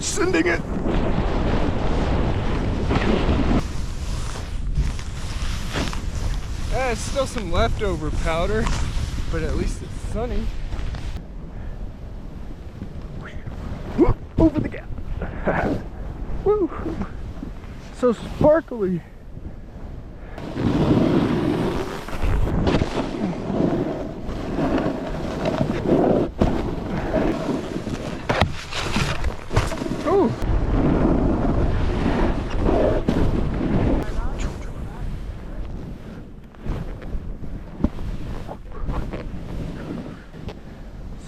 Sending it. It's still some leftover powder, but at least it's sunny. Over the gap. Woo! So sparkly. Oh!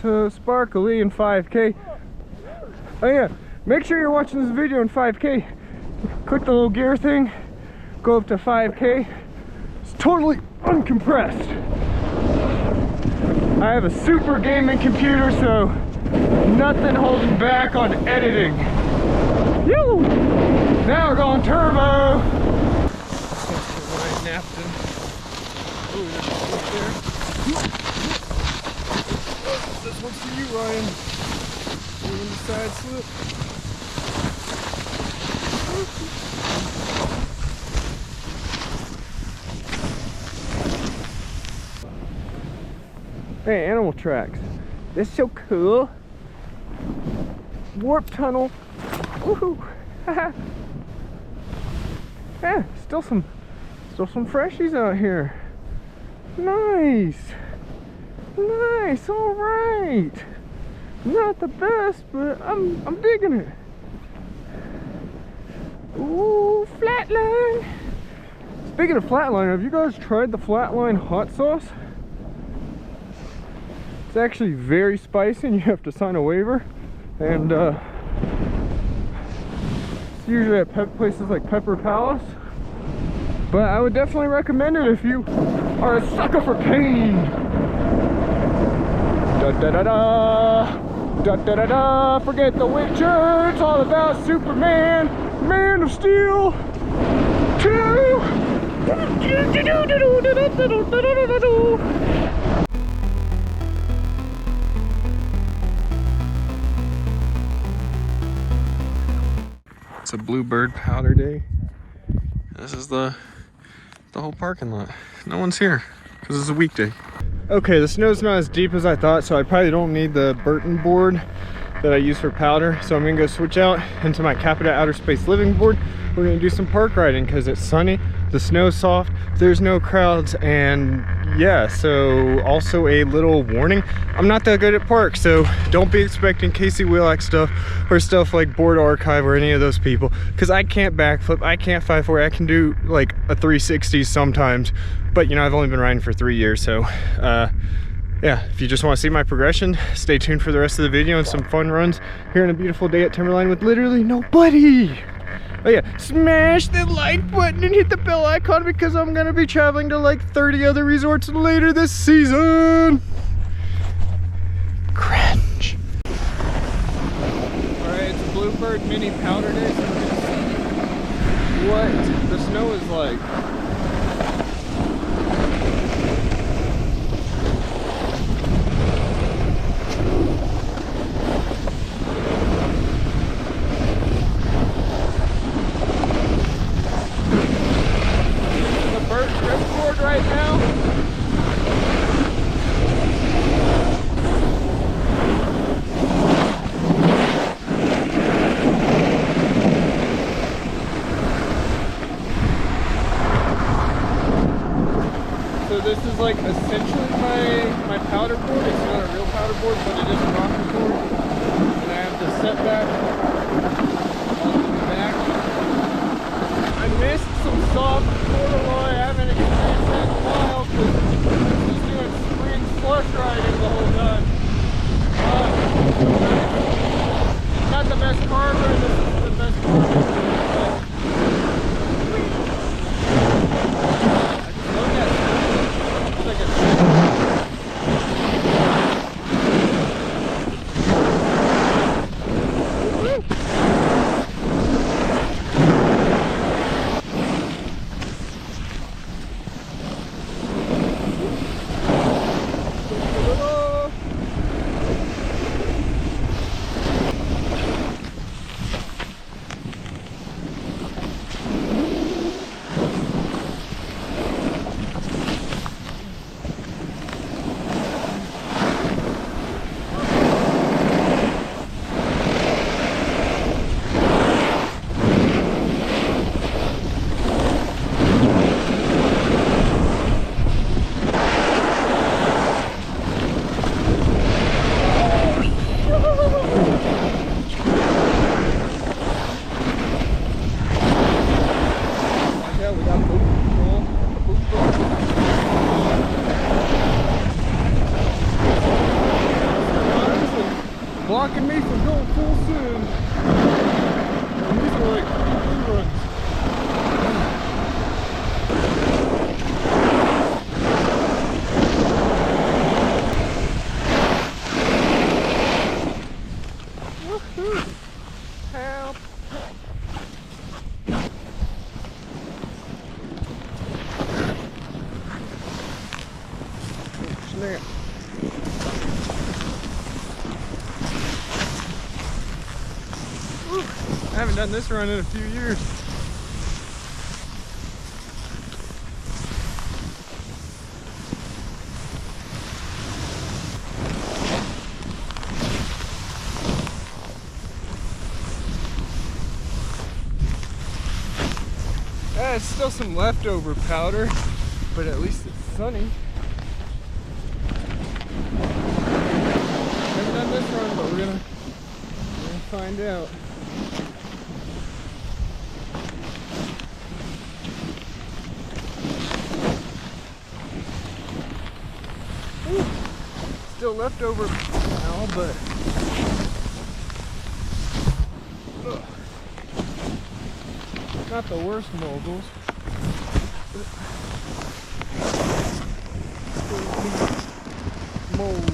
So sparkly in 5K. Oh yeah, make sure you're watching this video in 5K. Click the little gear thing, go up to 5K. It's totally uncompressed. I have a super gaming computer, so nothing holding back on editing. Yoo! Now we're going turbo. Ryan Napton. Oh, there's a slip there. This one's for you, Ryan. Doing the side slip. Hey, animal tracks. This is so cool. Warp tunnel. Woohoo! Yeah, still some freshies out here. Nice. Nice, all right. Not the best, but I'm digging it. Ooh, flatline. Speaking of flatline, have you guys tried the flatline hot sauce? It's actually very spicy and you have to sign a waiver. And it's usually at places like Pepper Palace. But I would definitely recommend it if you are a sucker for pain. Da da da da, da da da da. Forget the Witcher. It's all about Superman, Man of Steel 2. It's a bluebird powder day. This is the whole parking lot. No one's here because it's a weekday. Okay, the snow's not as deep as I thought, so I probably don't need the Burton board that I use for powder. So I'm gonna go switch out into my Capita Outer Space Living board. We're gonna do some park riding because it's sunny, the snow's soft, there's no crowds, and yeah, so also a little warning. I'm not that good at parks, so don't be expecting Casey Wheelack stuff or stuff like Board Archive or any of those people, because I can't backflip, I can't 540, I can do like a 360 sometimes, but you know, I've only been riding for 3 years, so yeah, if you just want to see my progression, stay tuned for the rest of the video and some fun runs here on a beautiful day at Timberline with literally nobody. Oh yeah, smash the like button and hit the bell icon because I'm gonna be traveling to like 30 other resorts later this season. Cringe. Alright, it's a Bluebird mini powder day, so we're gonna see what the snow is like. Right now. So this is like essentially my powder board. It's not a real powder board, but it is a rocker board. And I have the setback on the back. I missed some soft corduroy. I haven't experienced that in a while because I'm just doing spring slush riding the whole time. Not the best carver, this is the best carver. I just love that. It's like a Help! Snap. Woo. I haven't done this run in a few years. It's still some leftover powder, but at least it's sunny. Haven't done this run, but we're gonna find out. Ooh, still leftover now, but ugh. Not the worst moguls. Mold.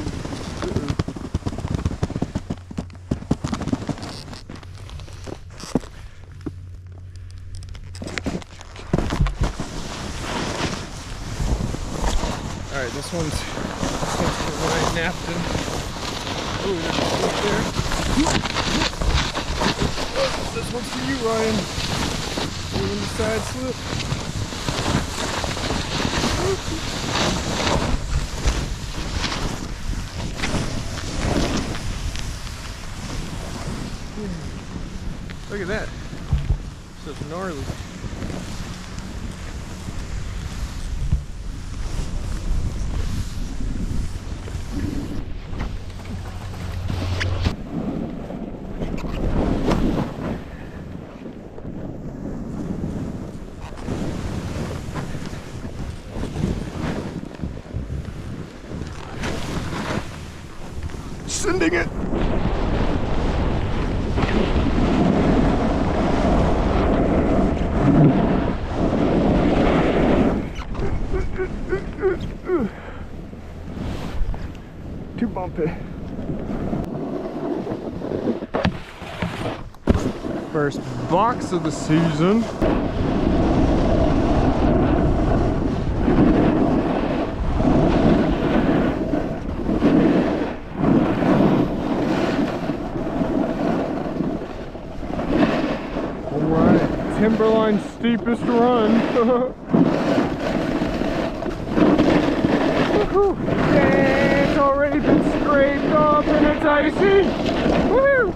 Alright, this one's for Ryan Napton. Oh, there's a slip there. This one's for you, Ryan. Doing the side slip. Look at that. So it's gnarly. Sending it. Too bumpy. First box of the season. Timberline's steepest run. Yeah, it's already been scraped off and it's icy. Woohoo!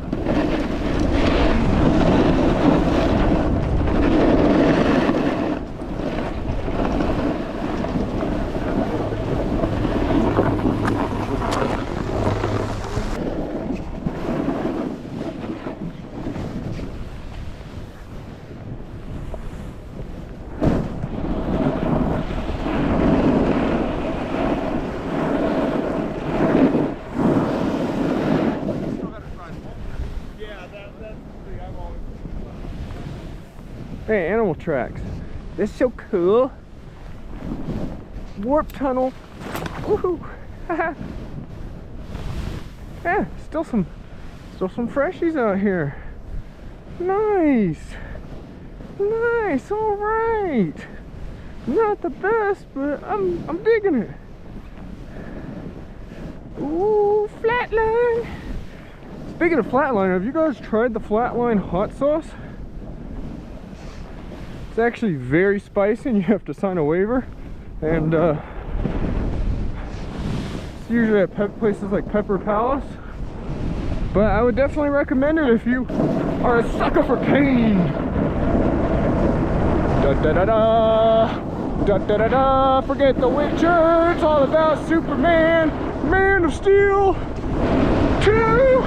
Hey, animal tracks. This is so cool. Warp tunnel. Woohoo! Yeah, still some freshies out here. Nice. Nice, alright. Not the best, but I'm digging it. Ooh, flatline. Speaking of flatline, have you guys tried the flatline hot sauce? It's actually very spicy and you have to sign a waiver, and it's usually at places like Pepper Palace, but I would definitely recommend it if you are a sucker for pain. Da da da da, da da da da, forget the Witcher, it's all about Superman, Man of Steel 2.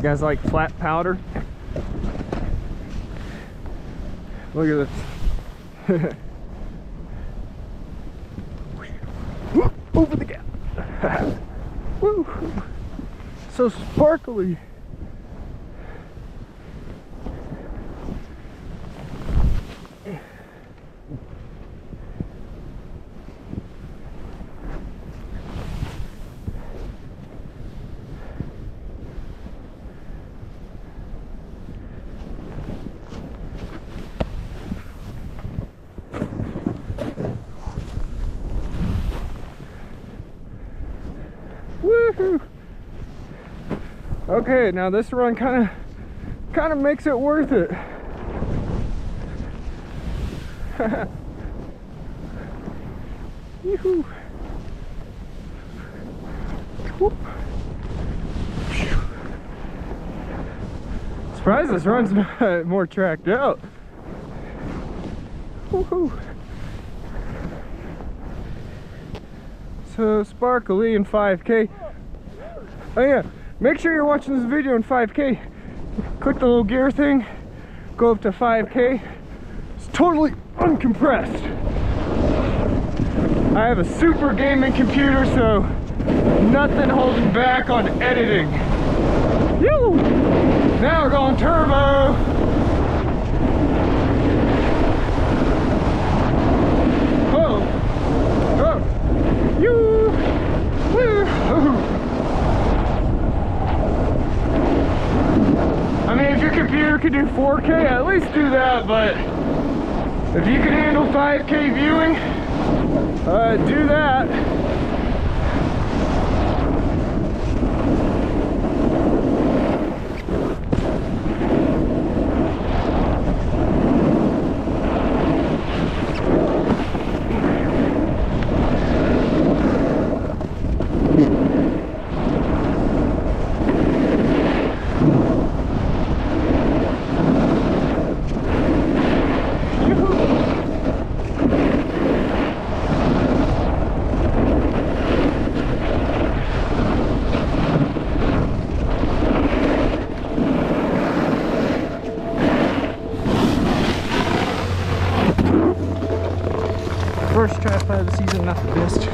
guys like flat powder? Look at this. Over the gap. Woo. So sparkly. Woohoo! Okay, now this run kind of makes it worth it. Yoo-hoo. Whoop. Surprised this run's not more tracked out. Woohoo! So sparkly in 5K. Oh yeah, make sure you're watching this video in 5K. Click the little gear thing, go up to 5K. It's totally uncompressed. I have a super gaming computer, so nothing holding back on editing. Yoo! Now we're going turbo. Oh, oh, you, woo! I mean, if your computer can do 4K, at least do that, but if you can handle 5K viewing, do that. First triathlon of the season, not the best.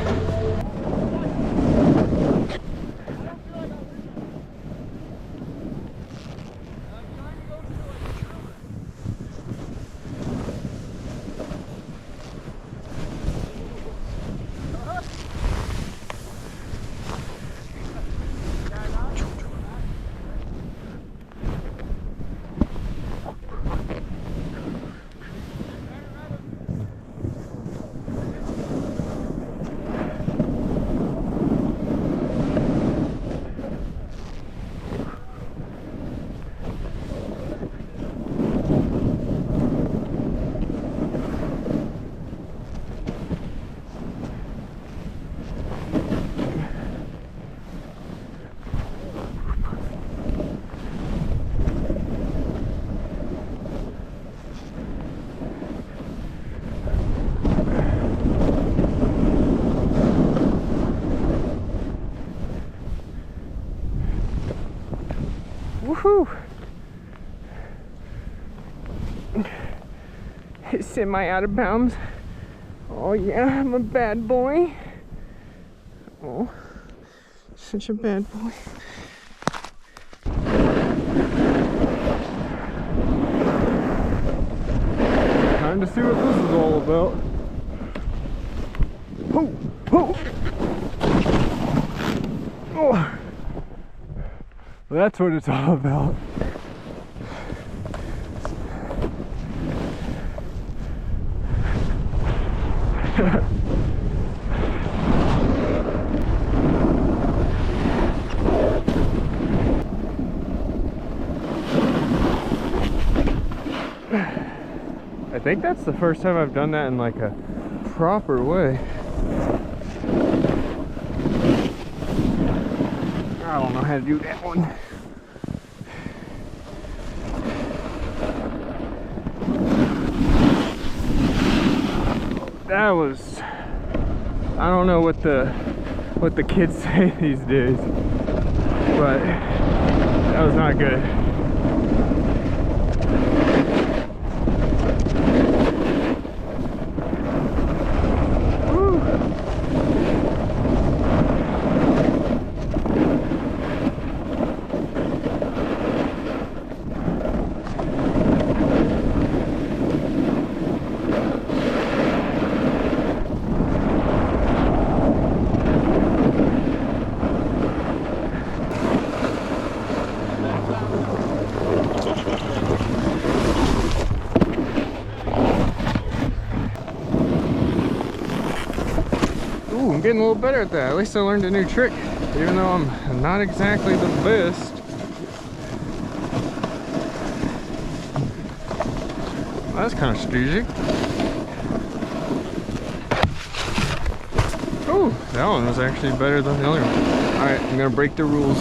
Woohoo! It's semi out of bounds. Oh yeah, I'm a bad boy. Oh, such a bad boy. Time to see what this is all about. Oh, oh, oh. That's what it's all about. I think that's the first time I've done that in like a proper way. I don't know how to do that one. That was, I don't know what the kids say these days, but That was not good. Ooh, I'm getting a little better at that. At least I learned a new trick, even though I'm not exactly the best. That's kind of strategic. Ooh, that one was actually better than the other one. All right, I'm gonna break the rules.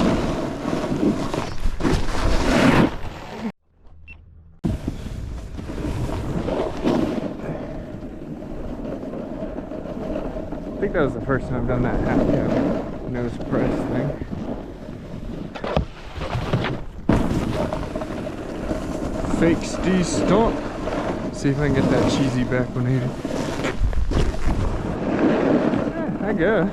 I think that was the first time I've done that half cab nose press thing. Fake Steve stomp. See if I can get that cheesy back 180. Yeah, I guess.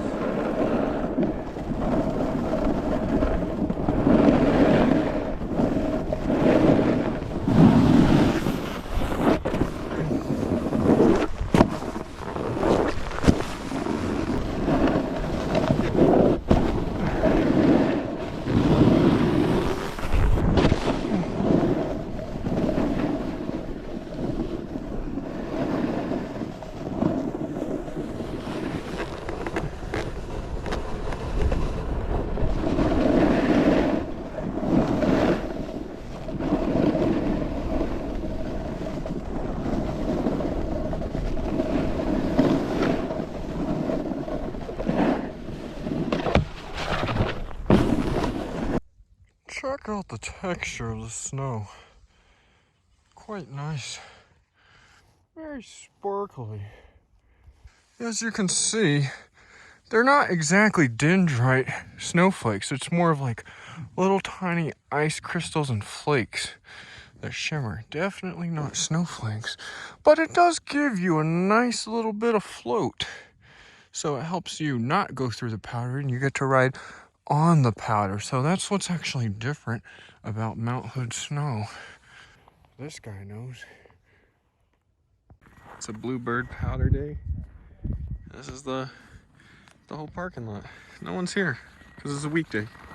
Check out the texture of the snow. Quite nice. Very sparkly. As you can see, they're not exactly dendrite snowflakes. It's more of like little tiny ice crystals and flakes that shimmer. Definitely not snowflakes, but it does give you a nice little bit of float. So it helps you not go through the powder and you get to ride on the powder. So that's what's actually different about Mount Hood snow. This guy knows. It's a bluebird powder day. This is the whole parking lot. No one's here because it's a weekday.